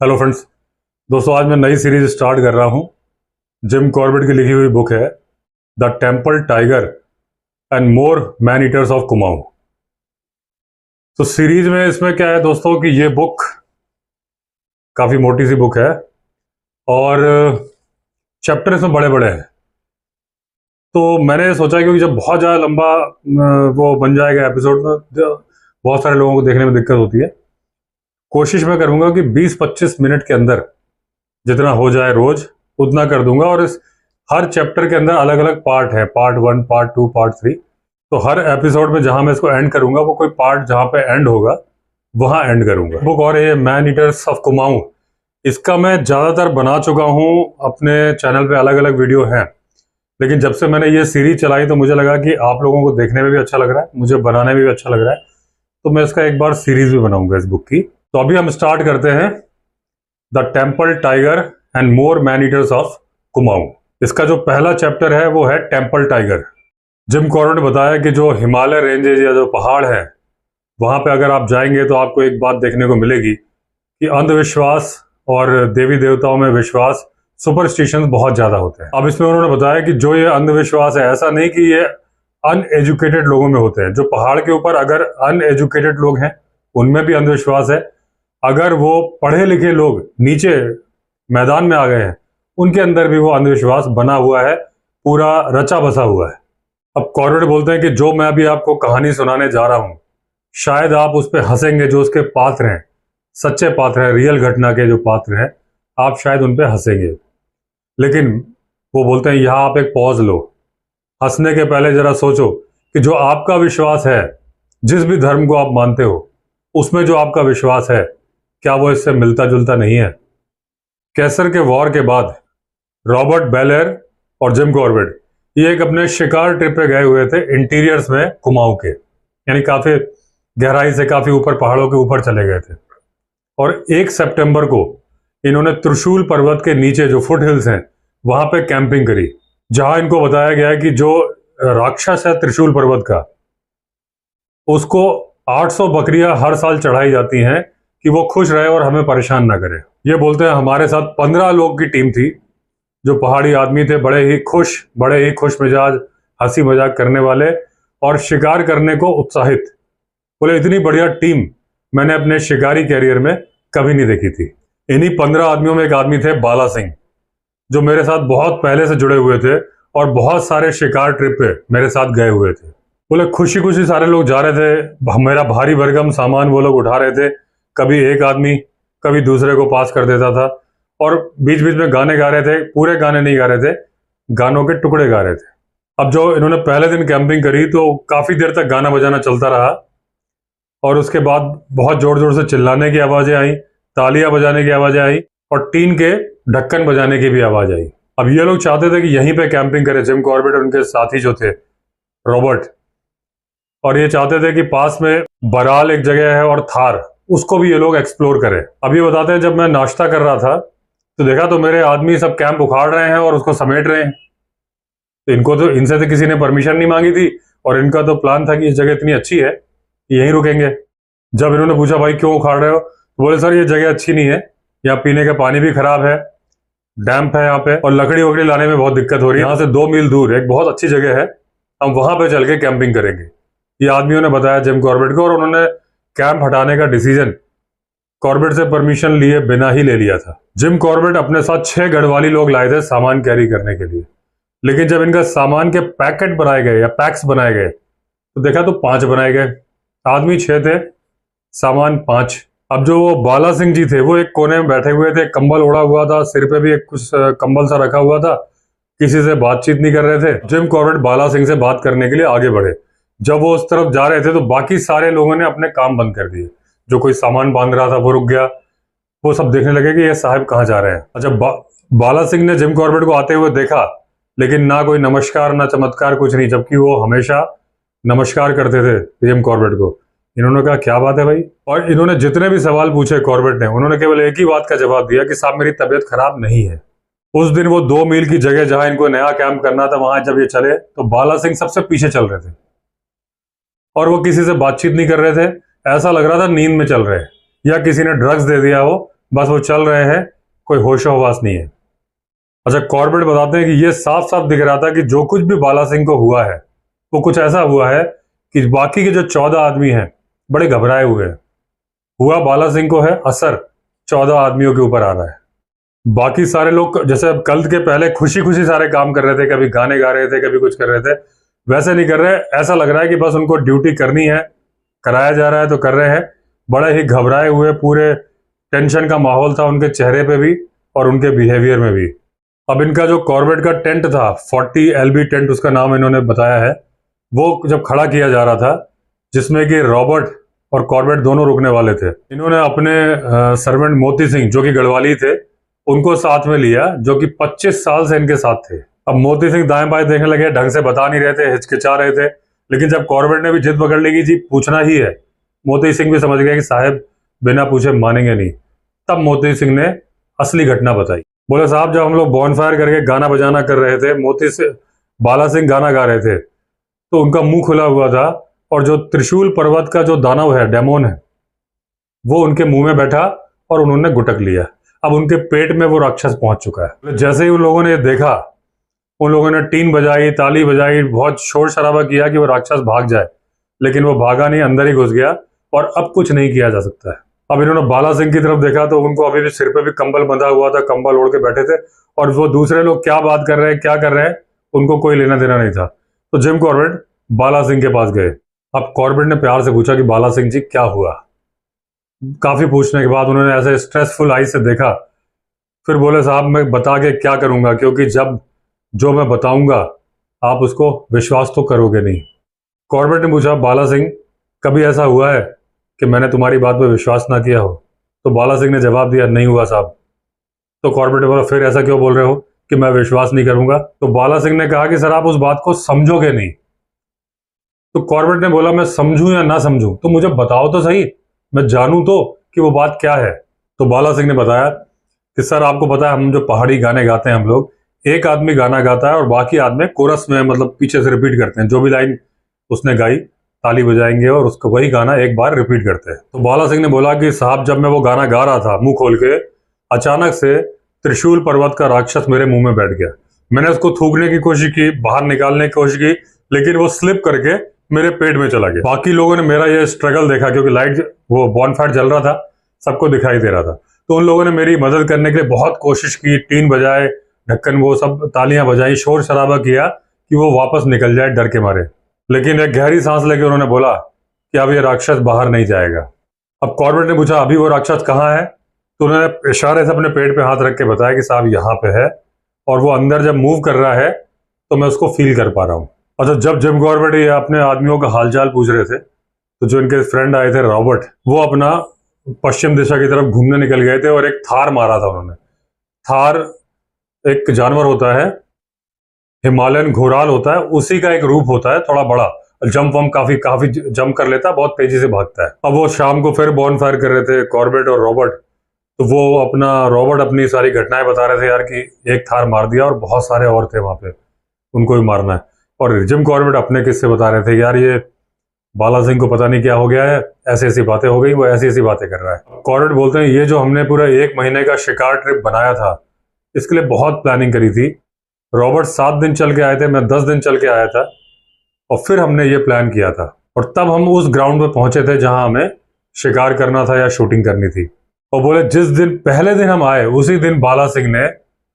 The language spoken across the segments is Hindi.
Hello friends. दोस्तों, आज मैं नई सीरीज स्टार्ट कर रहा हूं। जिम कॉर्बेट की लिखी हुई बुक है the temple tiger and more man eaters of Kumaon. तो सीरीज में इसमें क्या है दोस्तों कि ये बुक काफ़ी मोटी सी बुक है और चैप्टर इसमें बड़े बड़े हैं। तो मैंने सोचा क्योंकि जब बहुत ज़्यादा लंबा वो बन जाएगा एपिसोड तो बहुत सारे लोगों को देखने में दिक्कत होती है। कोशिश मैं करूँगा कि 20-25 मिनट के अंदर जितना हो जाए रोज उतना कर दूंगा। और इस हर चैप्टर के अंदर अलग अलग पार्ट है, पार्ट 1, पार्ट 2, पार्ट 3। तो हर एपिसोड में जहां मैं इसको एंड करूंगा वो कोई पार्ट जहां पे एंड होगा वहां एंड करूंगा बुक। और ये मैन ईटर्स ऑफ कुमाऊं, इसका मैं ज़्यादातर बना चुका हूँ, अपने चैनल पे अलग अलग वीडियो हैं। लेकिन जब से मैंने ये सीरीज चलाई तो मुझे लगा कि आप लोगों को देखने में भी अच्छा लग रहा है, मुझे बनाने में भी अच्छा लग रहा है, तो मैं इसका एक बार सीरीज भी बनाऊंगा इस बुक की। तो अभी हम स्टार्ट करते हैं the temple tiger and more man eaters of Kumaon. इसका जो पहला चैप्टर है वो है टेम्पल टाइगर। जिम कॉर्बेट ने बताया कि जो हिमालय रेंजेस या जो पहाड़ है वहां पे अगर आप जाएंगे तो आपको एक बात देखने को मिलेगी कि अंधविश्वास और देवी देवताओं में विश्वास, सुपरस्टिशंस बहुत ज्यादा होते हैं। अब इसमें उन्होंने बताया कि जो ये अंधविश्वास है, ऐसा नहीं कि ये अनएजुकेटेड लोगों में होते हैं। जो पहाड़ के ऊपर अगर अनएजुकेटेड लोग हैं उनमें भी अंधविश्वास है, अगर वो पढ़े लिखे लोग नीचे मैदान में आ गए हैं उनके अंदर भी वो अंधविश्वास बना हुआ है, पूरा रचा बसा हुआ है। अब कॉर्बेट बोलते हैं कि जो मैं अभी आपको कहानी सुनाने जा रहा हूं शायद आप उस पर हंसेंगे, जो उसके पात्र हैं, सच्चे पात्र हैं, रियल घटना के जो पात्र हैं, आप शायद उन पर हंसेंगे। लेकिन वो बोलते हैं यहां आप एक पॉज लो, हंसने के पहले जरा सोचो कि जो आपका विश्वास है, जिस भी धर्म को आप मानते हो, उसमें जो आपका विश्वास है क्या वो इससे मिलता जुलता नहीं है। कैसर के वॉर के बाद रॉबर्ट बेलेयर और जिम कॉर्बेट ये एक अपने शिकार ट्रिप पे गए हुए थे इंटीरियर्स में कुमाऊं के, यानी काफी गहराई से काफी ऊपर पहाड़ों के ऊपर चले गए थे। और 1 सितंबर को इन्होंने त्रिशूल पर्वत के नीचे जो फुट हिल्स हैं वहां पे कैंपिंग करी, जहां इनको बताया गया है कि जो राक्षस है त्रिशूल पर्वत का, उसको 800 बकरियां हर साल चढ़ाई जाती हैं कि वो खुश रहे और हमें परेशान ना करे। ये बोलते हैं हमारे साथ 15 लोग की टीम थी जो पहाड़ी आदमी थे, बड़े ही खुश मिजाज, हंसी मजाक करने वाले और शिकार करने को उत्साहित। बोले इतनी बढ़िया टीम मैंने अपने शिकारी कैरियर में कभी नहीं देखी थी। इन्हीं 15 आदमियों में एक आदमी थे बाला सिंह, जो मेरे साथ बहुत पहले से जुड़े हुए थे और बहुत सारे शिकार ट्रिप पे मेरे साथ गए हुए थे। बोले खुशी खुशी सारे लोग जा रहे थे, मेरा भारी भरकम सामान वो लोग उठा रहे थे। कभी एक आदमी कभी दूसरे को पास कर देता था और बीच बीच में गाने गा रहे थे। पूरे गाने नहीं गा रहे थे, गानों के टुकड़े गा रहे थे। अब जो इन्होंने पहले दिन कैंपिंग करी तो काफी देर तक गाना बजाना चलता रहा और उसके बाद बहुत जोर जोर से चिल्लाने की आवाजें आई, तालियां बजाने की आवाजें आई और टीन के ढक्कन बजाने की भी आवाज आई। अब ये लोग चाहते थे कि यहीं पे कैंपिंग करे, जिम कॉर्बेट और उनके साथी जो थे रॉबर्ट, और ये चाहते थे कि पास में बराल एक जगह है और थार, उसको भी ये लोग एक्सप्लोर करें। अब ये बताते हैं जब मैं नाश्ता कर रहा था तो देखा तो मेरे आदमी सब कैंप उखाड़ रहे हैं और उसको समेट रहे हैं। तो इनसे तो किसी ने परमिशन नहीं मांगी थी और इनका तो प्लान था कि इस जगह इतनी अच्छी है यहीं रुकेंगे। जब इन्होंने पूछा भाई क्यों उखाड़ रहे हो, तो बोले सर ये जगह अच्छी नहीं है, यहाँ पीने का पानी भी खराब है, डैम्प है यहाँ पे और लकड़ी वकड़ी लाने में बहुत दिक्कत हो रही है। यहाँ से 2 मील दूर एक बहुत अच्छी जगह है, हम वहां पे चल के कैंपिंग करेंगे। ये आदमियों ने बताया जिम कॉर्बेट को और उन्होंने कैंप हटाने का डिसीजन कॉर्बेट से परमिशन लिए बिना ही ले लिया था। जिम कॉर्बेट अपने साथ 6 गढ़वाली लोग लाए थे सामान कैरी करने के लिए, लेकिन जब इनका सामान के पैकेट बनाए गए या पैक्स बनाए गए तो देखा तो 5 बनाए गए। आदमी 6 थे, सामान 5। अब जो वो बाला सिंह जी थे वो एक कोने में बैठे हुए थे, कंबल ओढ़ा हुआ था, सिर पे भी एक कुछ कंबल सा रखा हुआ था, किसी से बातचीत नहीं कर रहे थे। जिम कॉर्बेट बाला सिंह से बात करने के लिए आगे बढ़े। जब वो उस तरफ जा रहे थे तो बाकी सारे लोगों ने अपने काम बंद कर दिए। जो कोई सामान बांध रहा था वो रुक गया, वो सब देखने लगे कि ये साहब कहाँ जा रहे हैं। अच्छा, बाला सिंह ने जिम कॉर्बेट को आते हुए देखा, लेकिन ना कोई नमस्कार ना चमत्कार, कुछ नहीं, जबकि वो हमेशा नमस्कार करते थे जिम कॉर्बेट को। इन्होंने कहा क्या बात है भाई, और इन्होंने जितने भी सवाल पूछे कॉर्बेट ने, उन्होंने केवल एक ही बात का जवाब दिया कि साहब मेरी तबीयत खराब नहीं है। उस दिन वो 2 मील की जगह जहां इनको नया कैंप करना था वहां जब ये चले तो बाला सिंह सबसे पीछे चल रहे थे और वो किसी से बातचीत नहीं कर रहे थे। ऐसा लग रहा था नींद में चल रहे हैं या किसी ने ड्रग्स दे दिया हो बस वो चल रहे हैं, कोई होशो-हवास नहीं है। अच्छा, कॉर्बेट बताते हैं कि ये साफ साफ दिख रहा था कि जो कुछ भी बाला सिंह को हुआ है वो कुछ ऐसा हुआ है कि बाकी के जो 14 आदमी हैं बड़े घबराए हुए हैं। हुआ बाला सिंह को है, असर 14 आदमियों के ऊपर आ रहा है। बाकी सारे लोग जैसे अब कल के पहले खुशी खुशी सारे काम कर रहे थे, कभी गाने गा रहे थे, कभी कुछ कर रहे थे, वैसे नहीं कर रहे। ऐसा लग रहा है कि बस उनको ड्यूटी करनी है, कराया जा रहा है तो कर रहे हैं। बड़े ही घबराए हुए, पूरे टेंशन का माहौल था उनके चेहरे पे भी और उनके बिहेवियर में भी। अब इनका जो कॉर्बेट का टेंट था, 40 LB टेंट उसका नाम इन्होंने बताया है, वो जब खड़ा किया जा रहा था, जिसमें कि रॉबर्ट और कॉर्बेट दोनों रुकने वाले थे, इन्होंने अपने सर्वेंट मोती सिंह जो कि गढ़वाली थे उनको साथ में लिया, जो कि 25 साल से इनके साथ थे। अब मोती सिंह दाएं बाएं देखने लगे, ढंग से बता नहीं रहे थे, हिचकिचा रहे थे, लेकिन जब कॉर्बेट ने भी जिद पकड़ ली कि जी पूछना ही है, मोती सिंह भी समझ गए कि साहब बिना पूछे मानेंगे नहीं। तब मोती सिंह ने असली घटना बताई। बोले साहब, जब हम लोग बॉनफायर करके गाना बजाना कर रहे थे, बाला सिंह गाना गा रहे थे, तो उनका मुंह खुला हुआ था और जो त्रिशूल पर्वत का जो दानव है, डेमोन है, वो उनके मुंह में बैठा और उन्होंने गुटक लिया। अब उनके पेट में वो राक्षस पहुंच चुका है। जैसे ही उन लोगों ने ये देखा, उन लोगों ने टीन बजाई, ताली बजाई, बहुत शोर शराबा किया कि वो राक्षस भाग जाए, लेकिन वो भागा नहीं, अंदर ही घुस गया और अब कुछ नहीं किया जा सकता है। अब इन्होंने बाला सिंह की तरफ देखा तो उनको अभी भी सिर पे भी कंबल बंधा हुआ था, कंबल ओढ़ के बैठे थे, और वो दूसरे लोग क्या बात कर रहे हैं, क्या कर रहे हैं, उनको कोई लेना देना नहीं था। तो जिम कॉर्बेट बाला सिंह के पास गए। अब कॉर्बेट ने प्यार से पूछा कि बाला सिंह जी क्या हुआ। काफी पूछने के बाद उन्होंने ऐसे स्ट्रेसफुल आई से देखा, फिर बोले साहब मैं बता के क्या करूंगा, क्योंकि जब जो मैं बताऊंगा आप उसको विश्वास तो करोगे नहीं। कॉर्बेट ने पूछा, बाला सिंह कभी ऐसा हुआ है कि मैंने तुम्हारी बात पर विश्वास ना किया हो? तो बाला सिंह ने जवाब दिया, नहीं हुआ साहब। तो कॉर्बेट ने बोला, फिर ऐसा क्यों बोल रहे हो कि मैं विश्वास नहीं करूंगा? तो बाला सिंह ने कहा कि सर आप उस बात को समझोगे नहीं। तो कॉर्बेट ने बोला, मैं समझूं या ना समझूं तो मुझे बताओ तो सही, मैं जानूं तो कि वो बात क्या है। तो बाला सिंह ने बताया कि सर आपको पता है हम जो पहाड़ी गाने गाते हैं, हम लोग एक आदमी गाना गाता है और बाकी आदमी कोरस में मतलब पीछे से रिपीट करते हैं, जो भी लाइन उसने गाई ताली बजाएंगे और उसको वही गाना एक बार रिपीट करते हैं। तो बाला सिंह ने बोला कि साहब जब मैं वो गाना गा रहा था मुंह खोल के, अचानक से त्रिशूल पर्वत का राक्षस मेरे मुंह में बैठ गया। मैंने उसको थूकने की कोशिश की, बाहर निकालने की कोशिश की, लेकिन वो स्लिप करके मेरे पेट में चला गया। बाकी लोगों ने मेरा ये स्ट्रगल देखा, क्योंकि लाइट वो बॉनफायर जल रहा था, सबको दिखाई दे रहा था। तो उन लोगों ने मेरी मदद करने के लिए बहुत कोशिश की, टीन बजाए, ढक्कन वो सब तालियां बजाई, शोर शराबा किया कि वो वापस निकल जाए डर के मारे। लेकिन एक गहरी सांस लेके उन्होंने बोला कि अब ये राक्षस बाहर नहीं जाएगा। अब कॉर्बेट ने पूछा, अभी वो राक्षस कहाँ है? तो उन्होंने इशारे से अपने पेट पे हाथ रख के बताया कि साहब यहाँ पे है, और वो अंदर जब मूव कर रहा है तो मैं उसको फील कर पा रहा हूँ। अच्छा, जब जिम कॉर्बेट ये अपने आदमियों का हालचाल पूछ रहे थे, तो जो इनके फ्रेंड आए थे रॉबर्ट, वो अपना पश्चिम दिशा की तरफ घूमने निकल गए थे और एक थार मारा था उन्होंने। थार एक जानवर होता है, हिमालयन घोराल होता है, उसी का एक रूप होता है, थोड़ा बड़ा, जंप वंप काफी काफी जंप कर लेता है, बहुत तेजी से भागता है। अब वो शाम को फिर बॉन फायर कर रहे थे कॉर्बेट और रॉबर्ट, तो वो रॉबर्ट अपनी सारी घटनाएं बता रहे थे यार कि एक थार मार दिया और बहुत सारे और थे वहां पे, उनको भी मारना है। और जिम कॉर्बेट अपने किस्से बता रहे थे, यार ये बाला सिंह को पता नहीं क्या हो गया है, ऐसी ऐसी बातें हो गई, वो ऐसी ऐसी बातें कर रहा है। कॉर्बेट बोलते हैं, ये जो हमने पूरा 1 महीने का शिकार ट्रिप बनाया था, इसके लिए बहुत प्लानिंग करी थी। रॉबर्ट 7 दिन चल के आए थे, मैं 10 दिन चल के आया था, और फिर हमने ये प्लान किया था, और तब हम उस ग्राउंड पे पहुंचे थे जहां हमें शिकार करना था या शूटिंग करनी थी। और बोले जिस दिन पहले दिन हम आए उसी दिन बाला सिंह ने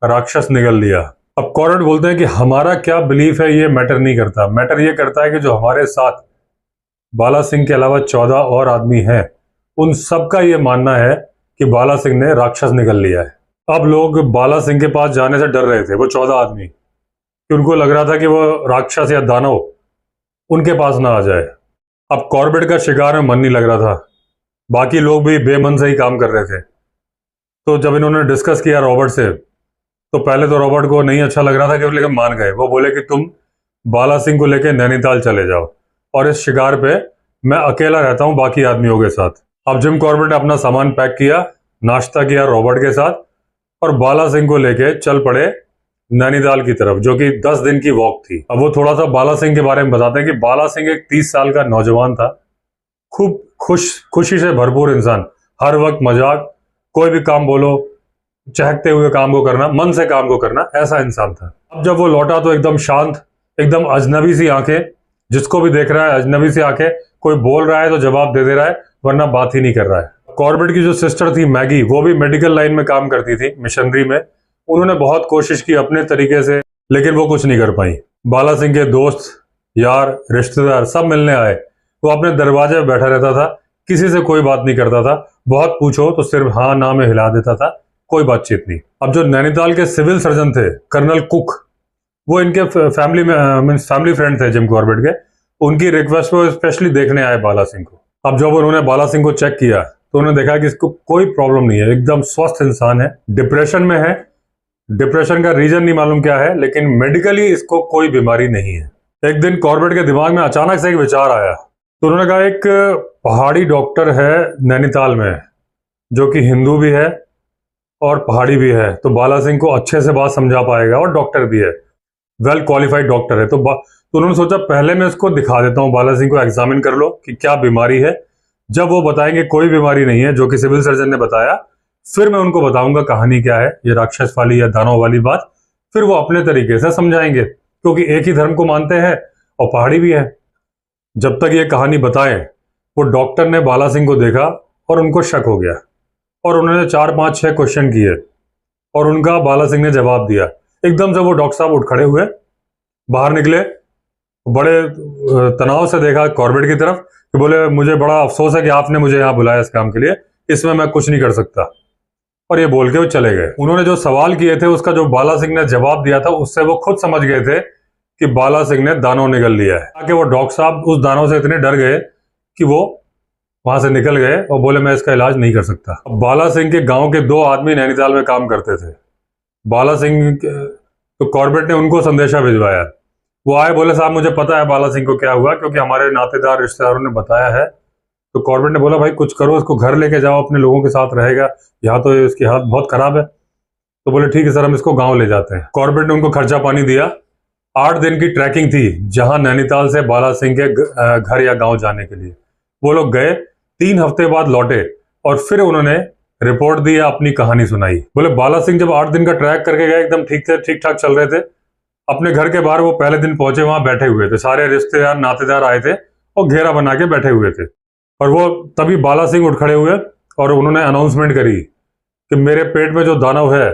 राक्षस निगल लिया। अब कॉर्बेट बोलते हैं कि हमारा क्या बिलीफ है ये मैटर नहीं करता, मैटर ये करता है कि जो हमारे साथ बाला सिंह के अलावा 14 और आदमी हैं, उन सबका ये मानना है कि बाला सिंह ने राक्षस निगल लिया है। अब लोग बाला सिंह के पास जाने से डर रहे थे, वो 14 आदमी, कि उनको लग रहा था कि वो राक्षस या दानव उनके पास ना आ जाए। अब कॉर्बेट का शिकार में मन नहीं लग रहा था, बाकी लोग भी बेमन से ही काम कर रहे थे। तो जब इन्होंने डिस्कस किया रॉबर्ट से, तो पहले तो रॉबर्ट को नहीं अच्छा लग रहा था, कि लेकिन मान गए। वो बोले कि तुम बाला सिंह को लेकर नैनीताल चले जाओ, और इस शिकार पे मैं अकेला रहता हूं बाकी आदमियों के साथ। अब जिम कॉर्बेट ने अपना सामान पैक किया, नाश्ता किया रॉबर्ट के साथ, और बाला सिंह को लेके चल पड़े नैनीताल की तरफ, जो कि 10 दिन की वॉक थी। अब वो थोड़ा सा बाला सिंह के बारे में बताते हैं कि बाला सिंह एक 30 साल का नौजवान था, खूब खुशी से भरपूर इंसान, हर वक्त मजाक, कोई भी काम बोलो, चहकते हुए काम को करना, मन से काम को करना, ऐसा इंसान था। अब जब वो लौटा तो एकदम शांत, एकदम अजनबी सी आंखें, जिसको भी देख रहा है अजनबी सी आंखें, कोई बोल रहा है तो जवाब दे दे रहा है, वरना बात ही नहीं कर रहा है। कॉर्बेट की जो सिस्टर थी मैगी, वो भी मेडिकल लाइन में काम करती थी, मिशनरी में। उन्होंने बहुत कोशिश की अपने तरीके से, लेकिन वो कुछ नहीं कर पाई। बाला सिंह के दोस्त, यार, रिश्तेदार सब मिलने आए। वो अपने दरवाजे पे बैठा रहता था, किसी से कोई बात नहीं करता था। बहुत पूछो तो सिर्फ हाँ ना में हिला देता था, कोई बातचीत नहीं। अब जो नैनीताल के सिविल सर्जन थे, कर्नल कुक, वो इनके फैमिली फ्रेंड थे जिम कॉर्बेट के। उनकी रिक्वेस्ट पर स्पेशली देखने आए बाला सिंह को। अब जब उन्होंने बाला सिंह को चेक किया तो उन्होंने देखा कि इसको कोई प्रॉब्लम नहीं है, एकदम स्वस्थ इंसान है, डिप्रेशन में है। डिप्रेशन का रीजन नहीं मालूम क्या है, लेकिन मेडिकली इसको कोई बीमारी नहीं है। एक दिन कॉर्बेट के दिमाग में अचानक से एक विचार आया, तो उन्होंने कहा एक पहाड़ी डॉक्टर है नैनीताल में जो कि हिंदू भी है और पहाड़ी भी है, तो बाला सिंह को अच्छे से बात समझा पाएगा, और डॉक्टर भी है, वेल क्वालिफाइड डॉक्टर है। तो उन्होंने सोचा पहले मैं इसको दिखा देता हूँ, बाला सिंह को एग्जामिन कर लो कि क्या बीमारी है। जब वो बताएंगे कोई बीमारी नहीं है, जो कि सिविल सर्जन ने बताया, फिर मैं उनको बताऊंगा कहानी क्या है, ये राक्षस वाली या दानव वाली बात। फिर वो अपने तरीके से समझाएंगे, क्योंकि एक ही धर्म को मानते हैं और पहाड़ी भी है। जब तक ये कहानी बताएं, वो डॉक्टर ने बाला सिंह को देखा और उनको शक हो गया, और उन्होंने 4 5 6 क्वेश्चन किए और उनका बाला सिंह ने जवाब दिया। एकदम से वो डॉक्टर साहब उठ खड़े हुए, बाहर निकले, बड़े तनाव से देखा कॉर्बेट की तरफ कि बोले मुझे बड़ा अफसोस है कि आपने मुझे यहाँ बुलाया इस काम के लिए, इसमें मैं कुछ नहीं कर सकता। और ये बोल के वो चले गए। उन्होंने जो सवाल किए थे उसका जो बाला सिंह ने जवाब दिया था, उससे वो खुद समझ गए थे कि बाला सिंह ने दानव निगल लिया है। ताकि वो डॉक्टर साहब उस दानव से इतने डर गए कि वो वहां से निकल गए और बोले मैं इसका इलाज नहीं कर सकता। बाला सिंह के गांव के 2 आदमी नैनीताल में काम करते थे। बाला सिंह तो कॉर्बेट ने उनको संदेशा भिजवाया। वो आए, बोले साहब मुझे पता है बाला सिंह को क्या हुआ, क्योंकि हमारे नातेदार रिश्तेदारों ने बताया है। तो कॉर्बेट ने बोला भाई कुछ करो, इसको घर लेके जाओ, अपने लोगों के साथ रहेगा, यहाँ तो इसकी हालत बहुत खराब है। तो बोले ठीक है सर, हम इसको गांव ले जाते हैं। कॉर्बेट ने उनको खर्चा पानी दिया। 8 दिन की ट्रैकिंग थी जहां नैनीताल से बाला सिंह के घर या गांव जाने के लिए। वो लोग गए, 3 हफ्ते बाद लौटे और फिर उन्होंने रिपोर्ट दी, अपनी कहानी सुनाई। बोले बाला सिंह जब 8 दिन का ट्रैक करके गए, एकदम ठीक ठाक चल रहे थे। अपने घर के बाहर वो पहले दिन पहुंचे, वहां बैठे हुए थे, सारे रिश्तेदार नातेदार आए थे और घेरा बना के बैठे हुए थे। और वो तभी बाला सिंह उठ खड़े हुए और उन्होंने अनाउंसमेंट करी कि मेरे पेट में जो दानव है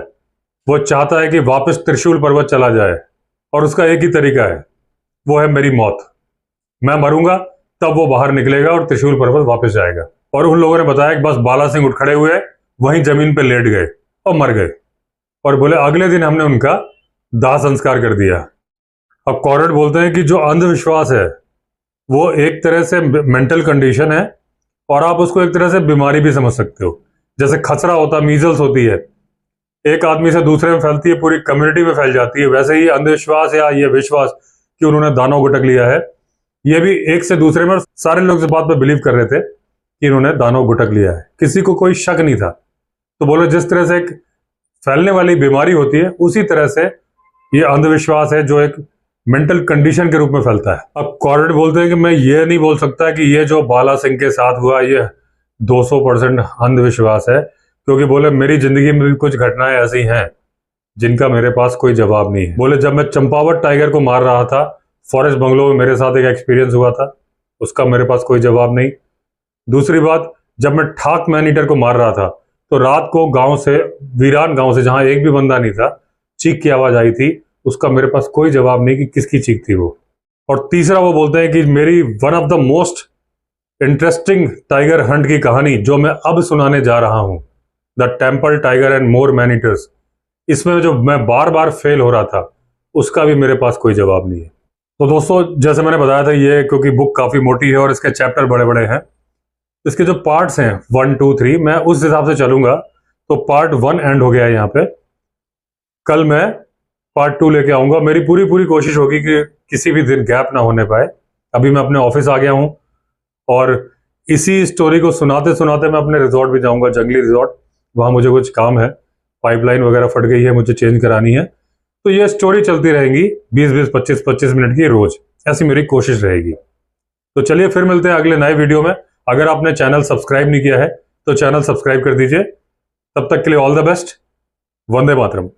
वो चाहता है कि वापस त्रिशूल पर्वत चला जाए, और उसका एक ही तरीका है, वो है मेरी मौत। मैं मरूंगा तब वो बाहर निकलेगा और त्रिशूल पर्वत वापस जाएगा। और उन लोगों ने बताया कि बस बाला सिंह उठ खड़े हुए, वहीं जमीन पे लेट गए और मर गए। और बोले अगले दिन हमने उनका दाह संस्कार कर दिया। अब कॉर्बेट बोलते हैं कि जो अंधविश्वास है वो एक तरह से मेंटल कंडीशन है, और आप उसको एक तरह से बीमारी भी समझ सकते हो। जैसे खसरा होता, मीजल्स होती है, एक आदमी से दूसरे में फैलती है, पूरी कम्युनिटी में फैल जाती है। वैसे ही अंधविश्वास या ये विश्वास कि उन्होंने दानव गुटक लिया है, ये भी एक से दूसरे में, सारे लोग इस बात पर बिलीव कर रहे थे कि इन्होंने दानव गुटक लिया है, किसी को कोई शक नहीं था। तो बोले जिस तरह से एक फैलने वाली बीमारी होती है, उसी तरह से ये अंधविश्वास है जो एक मेंटल कंडीशन के रूप में फैलता है। अब कॉर्बेट बोलते हैं कि मैं ये नहीं बोल सकता कि ये जो बाला सिंह के साथ हुआ ये 200% अंधविश्वास है, क्योंकि बोले मेरी जिंदगी में भी कुछ घटनाएं ऐसी हैं जिनका मेरे पास कोई जवाब नहीं है। बोले जब मैं चंपावत टाइगर को मार रहा था फॉरेस्ट बंगलो में, मेरे साथ एक एक्सपीरियंस हुआ था, उसका मेरे पास कोई जवाब नहीं। दूसरी बात, जब मैं ठाक मैन ईटर को मार रहा था तो रात को गांव से, वीरान गांव से, जहां एक भी बंदा नहीं था, चीख की आवाज आई थी, उसका मेरे पास कोई जवाब नहीं कि किसकी चीख थी वो। और तीसरा वो बोलते हैं कि मेरी one of the most interesting tiger Hunt की कहानी जो मैं अब सुनाने जा रहा हूं, the temple tiger and more man eaters, इसमें जो मैं बार बार फेल हो रहा था उसका भी मेरे पास कोई जवाब नहीं है। तो दोस्तों जैसे मैंने बताया था, ये क्योंकि बुक काफी मोटी है और इसके चैप्टर बड़े बड़े हैं, इसके जो पार्ट्स हैं 1 2 3, मैं उस हिसाब से चलूंगा। तो पार्ट 1 एंड हो गया है यहाँ पे। कल मैं पार्ट 2 लेके आऊंगा। मेरी पूरी कोशिश होगी कि किसी भी दिन गैप ना होने पाए। अभी मैं अपने ऑफिस आ गया हूं और इसी स्टोरी को सुनाते सुनाते मैं अपने रिजॉर्ट भी जाऊंगा, जंगली रिजॉर्ट। वहां मुझे कुछ काम है, पाइपलाइन वगैरह फट गई है, मुझे चेंज करानी है। तो ये स्टोरी चलती रहेगी 20-20 25-25 मिनट की रोज, ऐसी मेरी कोशिश रहेगी। तो चलिए फिर मिलते हैं अगले नए वीडियो में। अगर आपने चैनल सब्सक्राइब नहीं किया है तो चैनल सब्सक्राइब कर दीजिए तब तक के लिए all the best. Vande Mataram.